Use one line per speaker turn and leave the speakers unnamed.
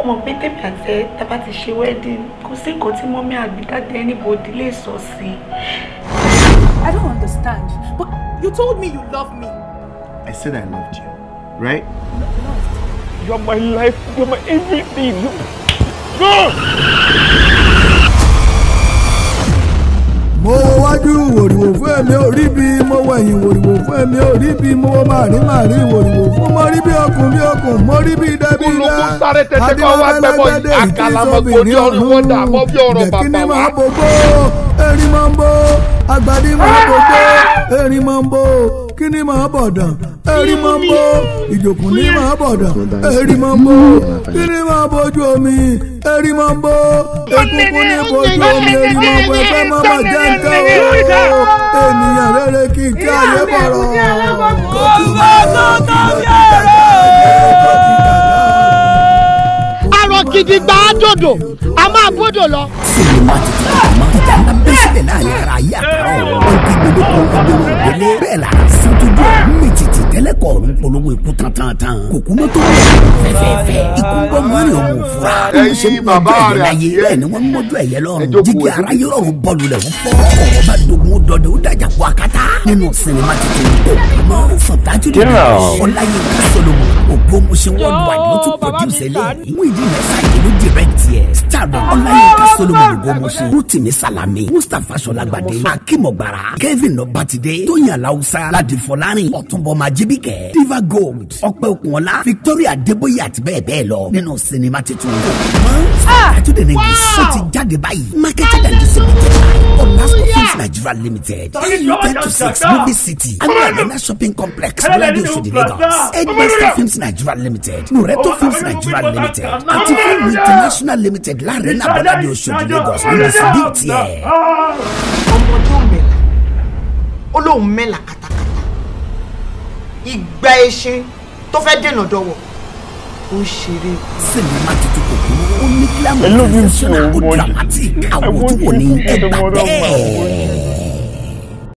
Ọmọ pé tèmi àti tá bá ti ṣe wedding, kò sí nǹkan tí mọ́mí àbí dáadé anybody lè sọ sí.
I don't understand. But you told me you love me.
I said I loved you, right?
Loved.
You're my life. You're my everything. Go!
Mo wájú wòrìwò fún ẹ̀mí orí bí mo wẹ̀yìn wòrìwò fún ẹ̀mí orí bí mo màrí wòrìwò fún mo rí bí okùn mo rí bí dẹ́bí ilá adéwálẹ́gbẹ́dẹ́ ìtìsọ́bìnrin ọ̀run jẹ́kí ni máa bògbó erin máa ń bó agbadí máa bògbó erin máa ń bó kí ni máa bọ̀dàn erin máa ń bó ìjòkùn ní máa bọ̀dàn erin máa ń bó kí ni máa bójú omi erin máa ń bó egungun ní bójú omi erin máa ń bó ẹgbẹ́ máa máa jẹ́ nǹkan o ènìyàn rere kì í kí ayé bọ̀rọ̀.
Arọ gidi gba dòdò a máa bódò lọ.
Sinimá tuntun àmọ́ ìjà ńlá bẹ́ sílẹ̀ láàrin ara ayé àtàrà ọ̀rọ̀ wọn kí gbogbo ìgbèrò ìgbélé bẹ́ẹ̀ la sọ́túndú méjìjì tẹ́lẹ̀kọ̀ ọ̀run polówó ikú tantan Kokumo tó fẹ́fẹ́fẹ́ ikú ń bọ́ mọ́rin ọmọ òfurá ó ṣe ń mọ́jọ́ ẹ̀yẹ láyé bẹ́ẹ̀ ni wọ́n ń mọ́jọ́ ẹ̀yẹ lọ́rùn jígi ara yẹ lọ́rùn bọ́ọ̀lù rẹ̀ wọ́n fọ́ ọ̀rọ̀ bá dogun dọ̀dẹ̀ ó dàjà kó akátá nínú sinimá tuntun Kokumo sọ̀tájú Olayinka Solomon ògbómọṣẹ́ worldwide ló tún produce eléyìí Muhydeen S ló direct yẹ starring Olayinka Solomon ògbómọṣẹ́ Rotimi Salami Mustapha Solagbade Akimogbara Kevin Obatide Tóyìn Aláùsá Ládìfọlárin Ọ̀túnbọ̀ Majibike Diva Gold Ọpẹ́ Òkùnọlá Victoria Adébóyè àti bẹ́ẹ̀ bẹ́ẹ̀ lọ nínú sinimá titun Saturday ní English ó ti jáde báyìí marketed and distributed by Olasco Films Nigeria Limited 10-6 Movie City Ami Arena Shopping Complex Bọ́ládé Òṣòdì Lagos Headmaster Films Nigeria Limited Nureto Films Nigeria Limited àti Film International Limited l'Arena Bọ́ládé Òṣòdì Lagos ní distribute ẹ̀.
Ọmọ tó mẹ́la olóhùn mẹ́la kàtàkàtà ìgbà ẹṣin tó fẹ́ dènà dọ́wọ́ ó ṣeré.
Sinimá tuntun Kokumo ó ní kílámù sensational ó dramatic àwọn tó wò ní ẹgbàá bẹ́ẹ̀.